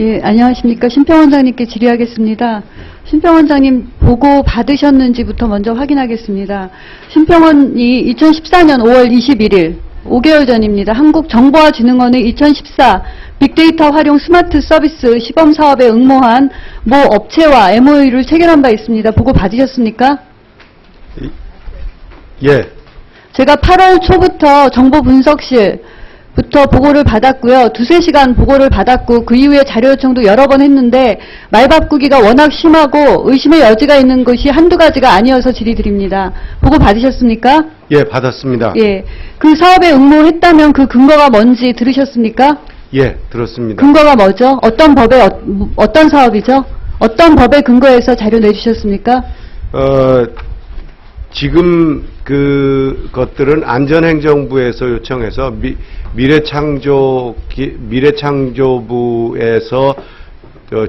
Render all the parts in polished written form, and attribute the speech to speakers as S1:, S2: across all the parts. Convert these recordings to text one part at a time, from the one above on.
S1: 예, 안녕하십니까. 심평원장님께 질의하겠습니다. 심평원장님 보고 받으셨는지부터 먼저 확인하겠습니다. 심평원이 2014년 5월 21일, 5개월 전입니다. 한국정보화진흥원의 2014 빅데이터 활용 스마트 서비스 시범사업에 응모한 모 업체와 MOU를 체결한 바 있습니다. 보고 받으셨습니까?
S2: 예.
S1: 제가 8월 초부터 정보분석실부터 보고를 받았고요. 2~3시간 보고를 받았고 그 이후에 자료 요청도 여러 번 했는데 말바꾸기가 워낙 심하고 의심의 여지가 있는 것이 한두 가지가 아니어서 질의드립니다. 보고 받으셨습니까?
S2: 예, 받았습니다.
S1: 예. 그 사업에 응모했다면 그 근거가 뭔지 들으셨습니까?
S2: 예, 들었습니다.
S1: 근거가 뭐죠? 어떤 법에 어떤 사업이죠? 어떤 법에 근거해서 자료 내주셨습니까?
S2: 지금 그것들은 안전행정부에서 요청해서 미래창조부에서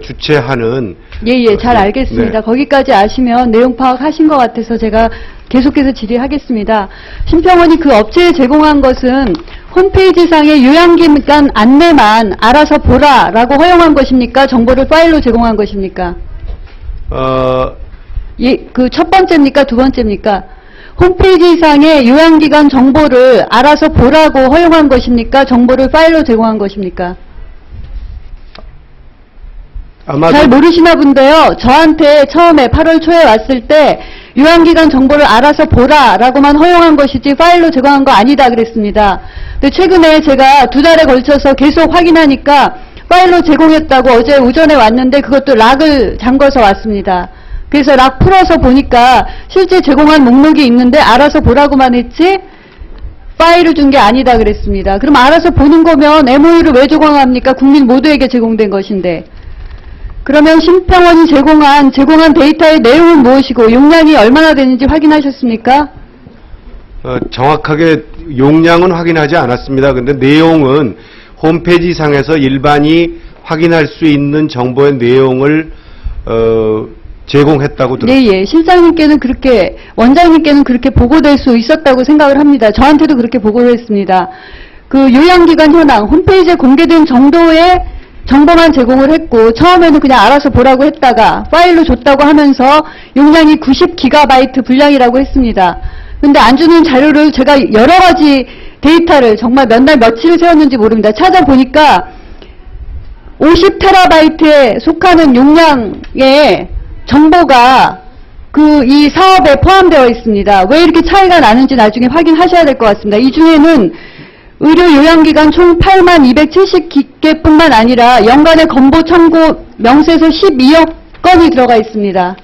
S2: 주최하는
S1: 예, 잘 알겠습니다.
S2: 네.
S1: 거기까지 아시면 내용 파악하신 것 같아서 제가 계속해서 질의하겠습니다. 심평원이 그 업체에 제공한 것은 홈페이지상의 요양기간 안내만 알아서 보라라고 허용한 것입니까? 정보를 파일로 제공한 것입니까? 예, 그 첫 번째입니까? 두 번째입니까? 홈페이지상의 요양기간 정보를 알아서 보라고 허용한 것입니까? 정보를 파일로 제공한 것입니까?
S2: 아마도
S1: 잘 모르시나 본데요. 저한테 처음에 8월 초에 왔을 때 요양기간 정보를 알아서 보라라고만 허용한 것이지 파일로 제공한 거 아니다 그랬습니다. 근데 최근에 제가 2달에 걸쳐서 계속 확인하니까 파일로 제공했다고 어제 오전에 왔는데 그것도 락을 잠궈서 왔습니다. 그래서 락 풀어서 보니까 실제 제공한 목록이 있는데 알아서 보라고만 했지 파일을 준 게 아니다 그랬습니다. 그럼 알아서 보는 거면 MOU를 왜 제공합니까? 국민 모두에게 제공된 것인데. 그러면 심평원이 제공한 데이터의 내용은 무엇이고 용량이 얼마나 되는지 확인하셨습니까?
S2: 정확하게 용량은 확인하지 않았습니다. 근데 내용은 홈페이지 상에서 일반이 확인할 수 있는 정보의 내용을 제공했다고 들었습니다.
S1: 네, 실장님께는 원장님께는 그렇게 보고될 수 있었다고 생각을 합니다. 저한테도 그렇게 보고를 했습니다. 그 요양기간 현황, 홈페이지에 공개된 정도의 정보만 제공을 했고 처음에는 그냥 알아서 보라고 했다가 파일로 줬다고 하면서 용량이 90GB 분량이라고 했습니다. 근데 안 주는 자료를 제가 여러 가지 데이터를 정말 몇 날 며칠을 세웠는지 모릅니다. 찾아보니까 50TB에 속하는 용량의 정보가 이 사업에 포함되어 있습니다. 왜 이렇게 차이가 나는지 나중에 확인하셔야 될 것 같습니다. 이 중에는 의료 요양기간 총 8270개뿐만 아니라 연간의 건보 청구 명세서 12억 건이 들어가 있습니다.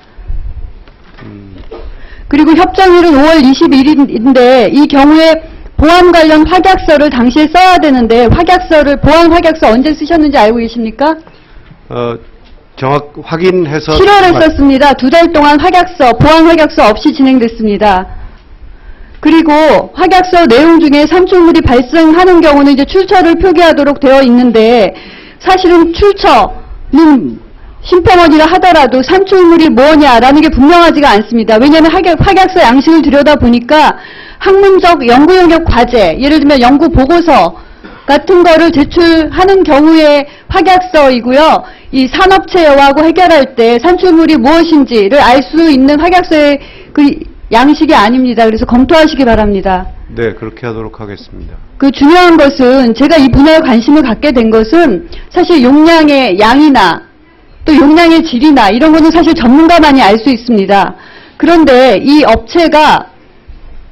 S1: 그리고 협정일은 5월 21일인데 이 경우에 보안 관련 확약서를 당시에 써야 되는데 보안 확약서 언제 쓰셨는지 알고 계십니까?
S2: 확인해서
S1: 7월에 썼습니다. 2달 동안 보안 확약서 없이 진행됐습니다. 그리고 확약서 내용 중에 산출물이 발생하는 경우는 이제 출처를 표기하도록 되어 있는데 사실은 출처는 심평원이라 하더라도 산출물이 뭐냐라는 게 분명하지가 않습니다. 왜냐하면 확약서 양식을 들여다보니까 학문적 연구 영역 과제, 예를 들면 연구 보고서 같은 거를 제출하는 경우에 확약서이고요. 이 산업체하고 해결할 때 산출물이 무엇인지를 알 수 있는 확약서의 양식이 아닙니다. 그래서 검토하시기 바랍니다.
S2: 네, 그렇게 하도록 하겠습니다.
S1: 중요한 것은 제가 이 분야에 관심을 갖게 된 것은 사실 용량의 양이나 또 용량의 질이나 이런 거는 사실 전문가만이 알 수 있습니다. 그런데 이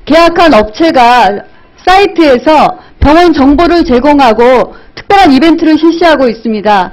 S1: 계약한 업체가 사이트에서 병원 정보를 제공하고 특별한 이벤트를 실시하고 있습니다.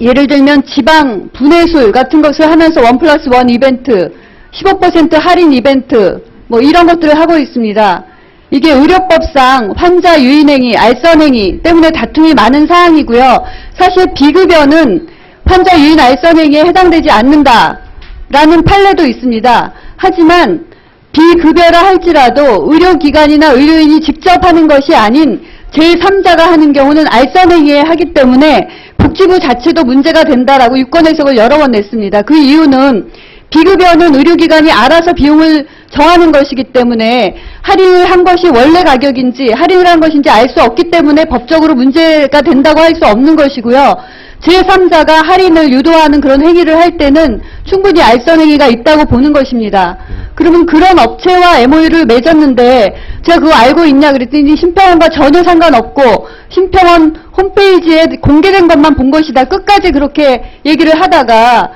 S1: 예를 들면 지방 분해술 같은 것을 하면서 1+1 이벤트, 15% 할인 이벤트 이런 것들을 하고 있습니다. 이게 의료법상 환자 유인행위, 알선행위 때문에 다툼이 많은 사항이고요. 사실 비급여는 환자 유인 알선행위에 해당되지 않는다라는 판례도 있습니다. 하지만 비급여라 할지라도 의료기관이나 의료인이 직접 하는 것이 아닌 제3자가 하는 경우는 알선행위에 하기 때문에 복지부 자체도 문제가 된다라고 유권 해석을 여러 번 냈습니다. 그 이유는 비급여는 의료기관이 알아서 비용을 정하는 것이기 때문에 할인을 한 것이 원래 가격인지 할인을 한 것인지 알 수 없기 때문에 법적으로 문제가 된다고 할 수 없는 것이고요. 제3자가 할인을 유도하는 그런 행위를 할 때는 충분히 알선 행위가 있다고 보는 것입니다. 그러면 그런 업체와 MOU를 맺었는데 제가 그거 알고 있냐 그랬더니 심평원과 전혀 상관없고 심평원 홈페이지에 공개된 것만 본 것이다. 끝까지 그렇게 얘기를 하다가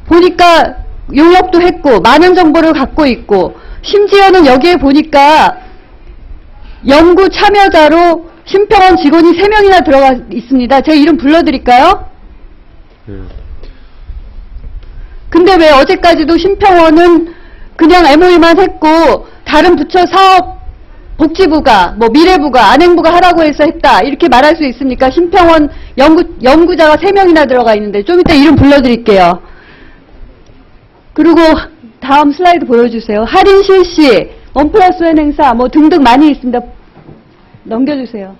S1: 보니까 용역도 했고 많은 정보를 갖고 있고 심지어는 여기에 보니까 연구 참여자로 심평원 직원이 3명이나 들어가 있습니다. 제 이름 불러드릴까요? 근데 왜 어제까지도 심평원은 그냥 MOU만 했고 다른 부처 사업 복지부가 뭐 미래부가 안행부가 하라고 해서 했다 이렇게 말할 수 있습니까? 심평원 연구자가 3명이나 들어가 있는데 좀 이따 이름 불러드릴게요. 그리고 다음 슬라이드 보여주세요. 할인 실시, 1+1 행사 뭐 등등 많이 있습니다. 넘겨주세요.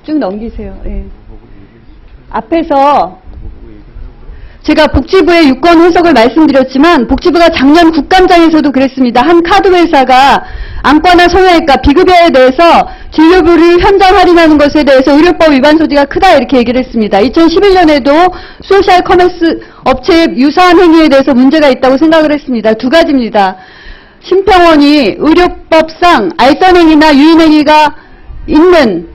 S1: 쭉 넘기세요. 예. 앞에서 제가 복지부의 유권 해석을 말씀드렸지만 복지부가 작년 국감장에서도 그랬습니다. 한 카드 회사가 안과나 성형외과 비급여에 대해서 진료비를 현장 할인하는 것에 대해서 의료법 위반 소지가 크다 이렇게 얘기를 했습니다. 2011년에도 소셜 커머스 업체의 유사한 행위에 대해서 문제가 있다고 생각을 했습니다. 두 가지입니다. 심평원이 의료법상 알선행위나 유인행위가 있는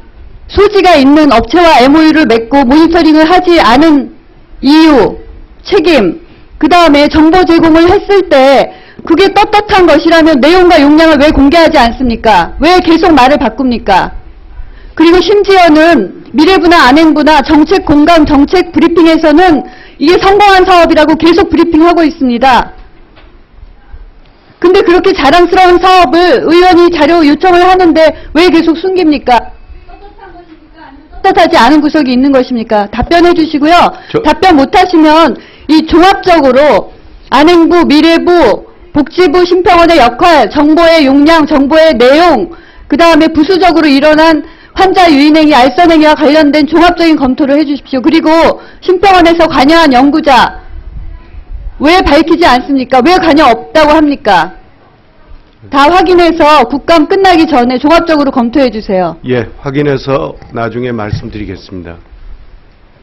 S1: 소지가 있는 업체와 MOU를 맺고 모니터링을 하지 않은 이유, 책임, 그 다음에 정보 제공을 했을 때 그게 떳떳한 것이라면 내용과 용량을 왜 공개하지 않습니까? 왜 계속 말을 바꿉니까? 그리고 심지어는 미래부나 안행부나 정책 공감, 정책 브리핑에서는 이게 성공한 사업이라고 계속 브리핑하고 있습니다. 근데 그렇게 자랑스러운 사업을 의원이 자료 요청을 하는데 왜 계속 숨깁니까? 떳떳한 것입니까? 아니면 떳떳하지 않은 구석이 있는 것입니까? 답변해 주시고요. 답변 못하시면 이 종합적으로 안행부, 미래부, 복지부, 심평원의 역할, 정보의 용량, 정보의 내용, 그 다음에 부수적으로 일어난 환자 유인행위, 알선행위와 관련된 종합적인 검토를 해주십시오. 그리고 심평원에서 관여한 연구자 왜 밝히지 않습니까? 왜 관여 없다고 합니까? 다 확인해서 국감 끝나기 전에 종합적으로 검토해 주세요.
S2: 예, 확인해서 나중에 말씀드리겠습니다.